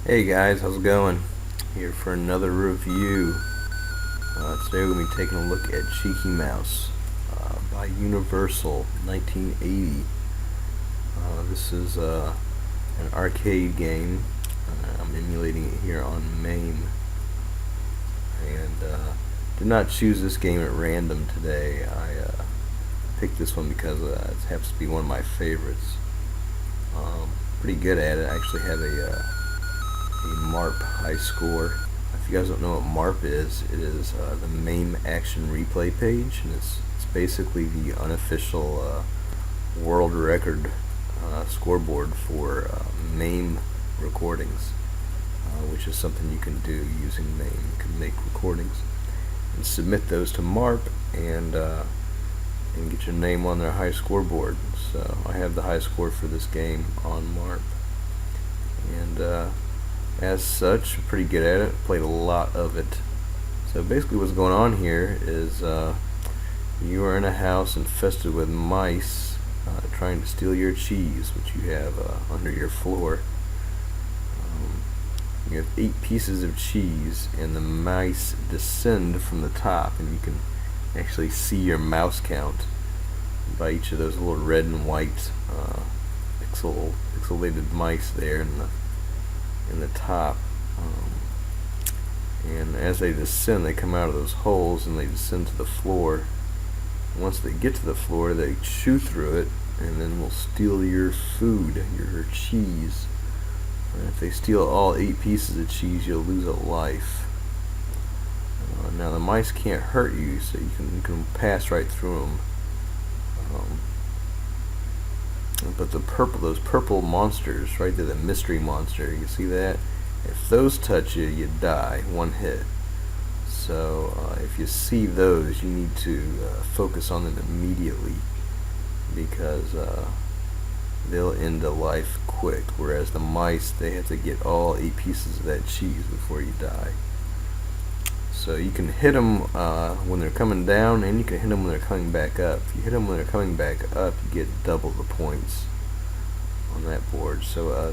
Hey guys, how's it going? Here for another review. Today we're going to be taking a look at Cheeky Mouse by Universal, 1980. This is an arcade game. I'm emulating it here on MAME. And did not choose this game at random today. I picked this one because it happens to be one of my favorites. Pretty good at it. I actually have a MARP high score. If you guys don't know what MARP is, it is the MAME Action Replay page, and it's basically the unofficial world record scoreboard for MAME recordings, which is something you can do using MAME. You can make recordings and submit those to MARP and get your name on their high scoreboard. So I have the high score for this game on MARP, and as such, I'm pretty good at it. Played a lot of it. So basically what's going on here is you are in a house infested with mice trying to steal your cheese, which you have under your floor. You have 8 pieces of cheese, and the mice descend from the top, and you can actually see your mouse count by each of those little red and white pixelated mice there in the top. And as they descend, they come out of those holes and they descend to the floor. Once they get to the floor, they chew through it and then will steal your food, your cheese. And if they steal all 8 pieces of cheese, you'll lose a life. Now the mice can't hurt you, so you can pass right through them. But those purple monsters right there, the mystery monster, you see that? If those touch you, you die, one hit. So if you see those, you need to focus on them immediately, because they'll end a life quick, whereas the mice, they have to get all 8 pieces of that cheese before you die. So you can hit them when they're coming down, and you can hit them when they're coming back up. If you hit them when they're coming back up, you get double the points on that board. So a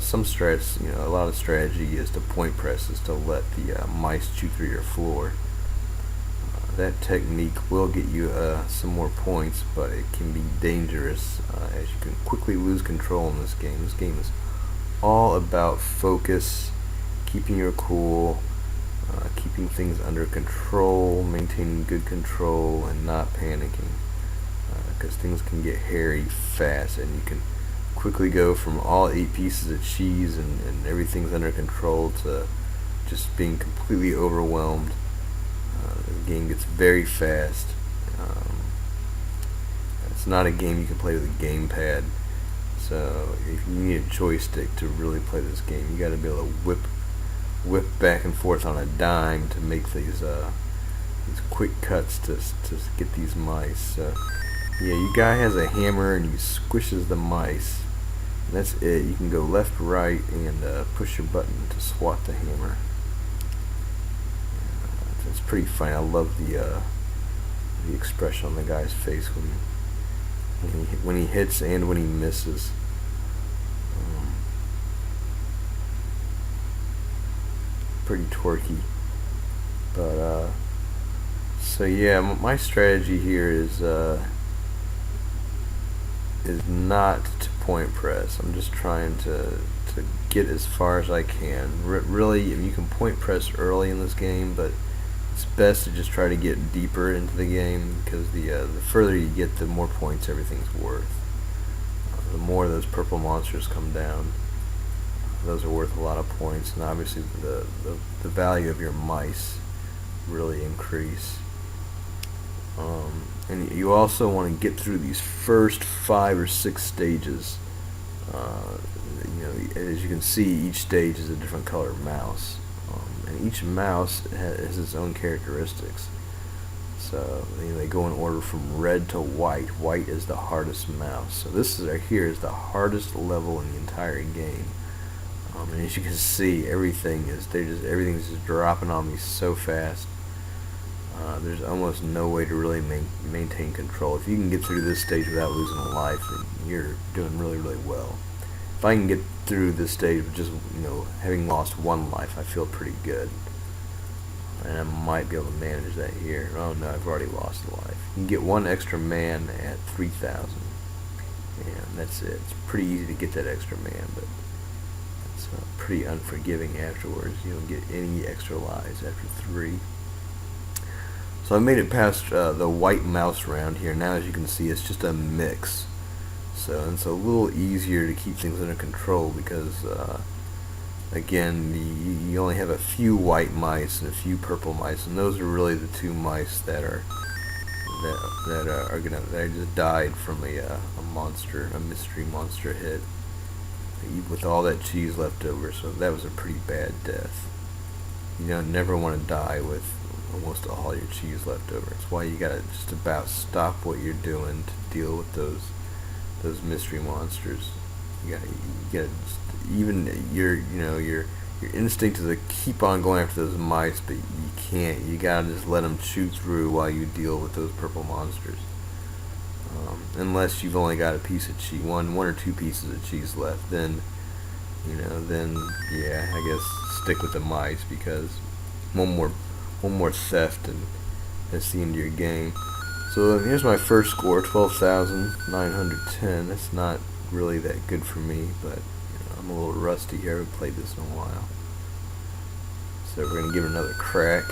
lot of strategy is to point press, is to let the mice chew through your floor. That technique will get you some more points, but it can be dangerous as you can quickly lose control in this game. This game is all about focus, keeping your cool, keeping things under control, maintaining good control, and not panicking, because things can get hairy fast, and you can quickly go from all 8 pieces of cheese and everything's under control to just being completely overwhelmed. The game gets very fast. It's not a game you can play with a gamepad, so if you need a joystick to really play this game, you got to be able to whip back and forth on a dime to make these quick cuts to get these mice. Yeah, your guy has a hammer and he squishes the mice. That's it. You can go left, right, and push your button to swat the hammer. It's pretty funny. I love the expression on the guy's face when he hits and when he misses. Pretty twerky. But so yeah, my strategy here is not to point press. I'm just trying to get as far as I can. Really, you can point press early in this game, but it's best to just try to get deeper into the game, because the further you get, the more points everything's worth. The more those purple monsters come down, those are worth a lot of points, and obviously the value of your mice really increase. And you also want to get through these first 5 or 6 stages. As you can see, each stage is a different color mouse, and each mouse has its own characteristics. So they go in order from red to white. White is the hardest mouse. So this right here is the hardest level in the entire game. And as you can see, everything's just dropping on me so fast. There's almost no way to really maintain control. If you can get through this stage without losing a life, then you're doing really, really well. if I can get through this stage with just, having lost one life, I feel pretty good. And I might be able to manage that here. Oh no, I've already lost a life. You can get one extra man at 3,000. And that's it. It's pretty easy to get that extra man, but it's pretty unforgiving afterwards. You don't get any extra lives after 3. So I made it past the white mouse round here. Now, as you can see, it's just a mix. So it's a little easier to keep things under control because, again, you only have a few white mice and a few purple mice, and those are really the 2 mice that just died from a mystery monster hit with all that cheese left over. So that was a pretty bad death. You never want to die with almost all your cheese left over. It's why you gotta just about stop what you're doing to deal with those mystery monsters. You gotta just, even your instinct is to keep on going after those mice, but you can't. You gotta just let them chew through while you deal with those purple monsters. Unless you've only got a piece of cheese, one or 2 pieces of cheese left, then yeah, I guess stick with the mice, because one more theft and that's the end of your game. So here's my first score, 12,910. That's not really that good for me, but I'm a little rusty here. I haven't played this in a while. So we're going to give it another crack.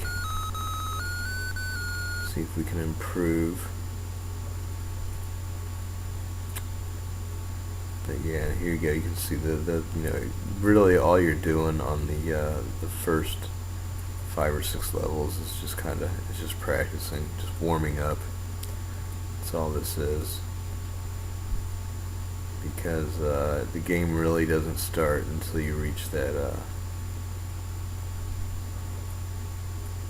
See if we can improve. But yeah, here you go. You can see the really all you're doing on the first 5 or 6 levels is just it's just practicing, just warming up. That's all this is. Because the game really doesn't start until you reach that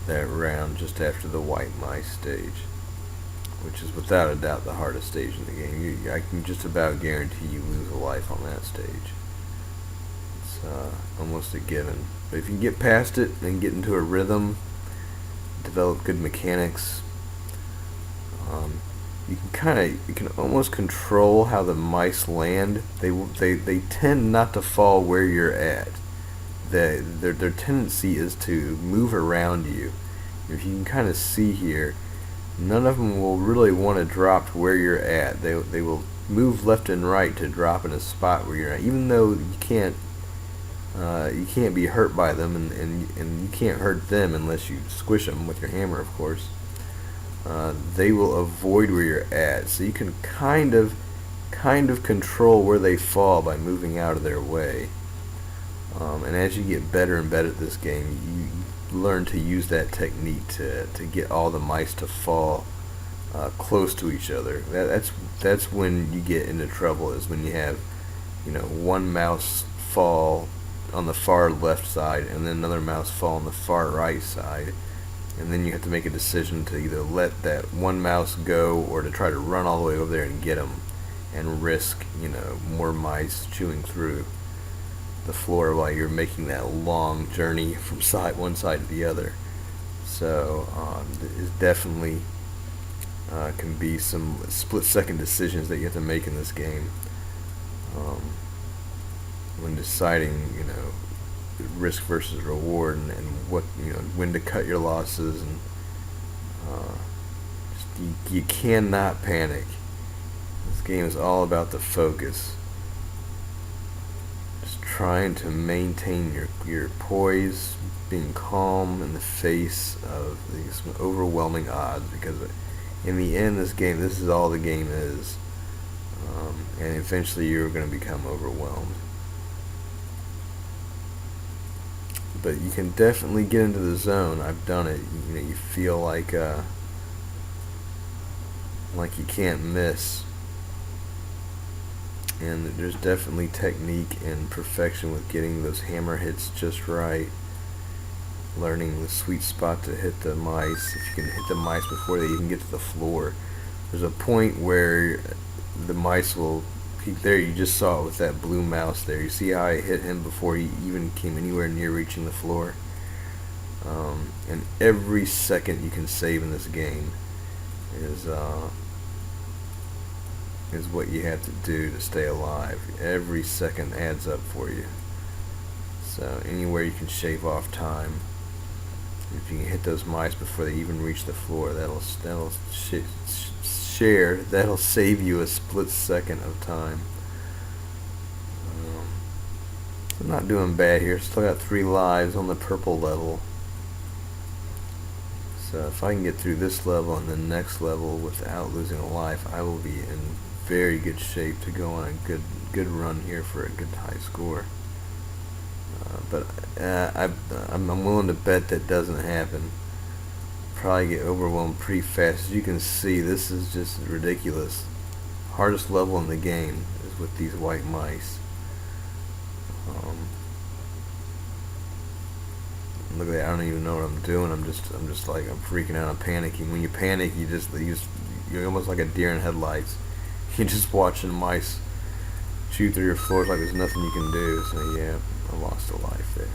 round just after the white mice stage, which is without a doubt the hardest stage in the game. I can just about guarantee you lose a life on that stage. It's almost a given. But if you can get past it and get into a rhythm, develop good mechanics, you can almost control how the mice land. They tend not to fall where you're at. Their tendency is to move around you. If you can kind of see here, none of them will really want to drop where you're at. They will move left and right to drop in a spot where you're at, even though you can't be hurt by them, and you can't hurt them unless you squish them with your hammer, of course. They will avoid where you're at, so you can kind of control where they fall by moving out of their way. And as you get better and better at this game, you learn to use that technique to get all the mice to fall close to each other. That's when you get into trouble, is when you have one mouse fall on the far left side and then another mouse fall on the far right side, and then you have to make a decision to either let that one mouse go or to try to run all the way over there and get them and risk more mice chewing through the floor while you're making that long journey from one side to the other. So it definitely can be some split-second decisions that you have to make in this game when deciding risk versus reward, and what when to cut your losses, and you cannot panic. This game is all about the focus. Just trying to maintain your poise, being calm in the face of these overwhelming odds, because in the end, this is all the game is, and eventually you're going to become overwhelmed. But you can definitely get into the zone. I've done it. You feel like you can't miss. And there's definitely technique and perfection with getting those hammer hits just right. Learning the sweet spot to hit the mice. If you can hit the mice before they even get to the floor. There's a point where the mice will peek there. You just saw it with that blue mouse there. You see how I hit him before he even came anywhere near reaching the floor? And every second you can save in this game is what you have to do to stay alive. Every second adds up for you. So anywhere you can shave off time, if you can hit those mice before they even reach the floor, that'll save you a split second of time. I'm not doing bad here. Still got 3 lives on the purple level. So if I can get through this level and the next level without losing a life, I will be in very good shape to go on a good run here for a good high score. But I'm willing to bet that doesn't happen. Probably get overwhelmed pretty fast. As you can see, this is just ridiculous. Hardest level in the game is with these white mice. Look at that! I don't even know what I'm doing. I'm just like, I'm freaking out. I'm panicking. When you panic, you're almost like a deer in headlights. You're just watching mice chew through your floors like there's nothing you can do. So yeah, I lost a life there.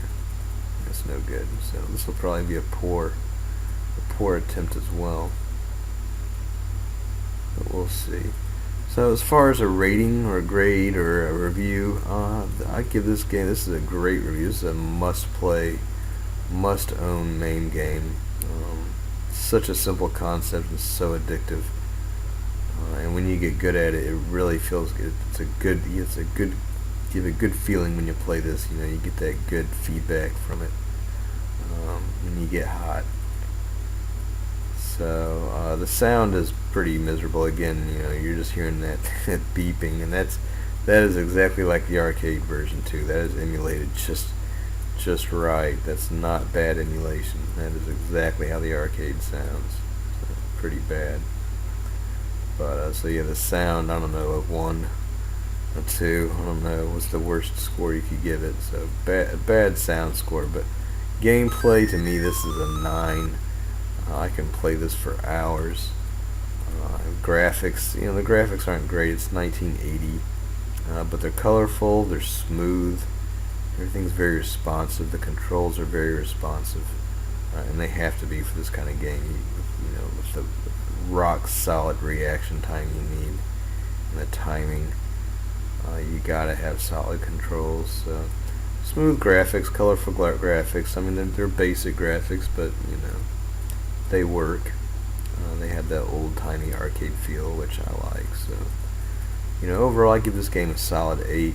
That's no good. So this will probably be a poor attempt as well. But we'll see. So as far as a rating or a grade or a review, I give this game. This is a great review. This is a must-play, must-own main game. Such a simple concept and so addictive. And when you get good at it, it really feels good. You have a good feeling when you play this. You know, you get that good feedback from it when you get hot. So the sound is pretty miserable. Again, you know, you're just hearing that beeping, and that is exactly like the arcade version too. That is emulated just right. That's not bad emulation. That is exactly how the arcade sounds. So, pretty bad. But so yeah, the sound, I don't know, a 1, a 2, I don't know, what's the worst score you could give it. So bad sound score, but gameplay, to me, this is a 9. I can play this for hours. Graphics, you know, the graphics aren't great. It's 1980, but they're colorful, they're smooth, everything's very responsive. The controls are very responsive, and they have to be for this kind of game. You know, with the rock solid reaction time you need and the timing, you gotta have solid controls. Smooth graphics, colorful graphics. I mean, they're basic graphics, but you know, they work. They have that old-timey arcade feel, which I like. So, you know, overall, I give this game a solid 8.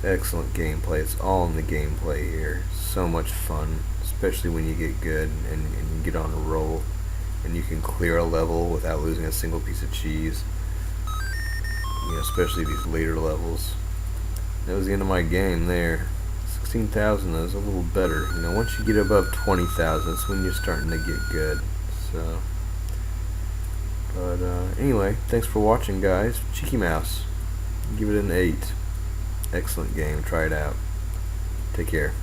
Excellent gameplay. It's all in the gameplay here. So much fun, especially when you get good and you get on a roll, and you can clear a level without losing a single piece of cheese. You know, especially these later levels. That was the end of my game there. 16,000, that was a little better. You know, once you get above 20,000, that's when you're starting to get good. So, but anyway, thanks for watching, guys. Cheeky Mouse, give it an 8. Excellent game. Try it out. Take care.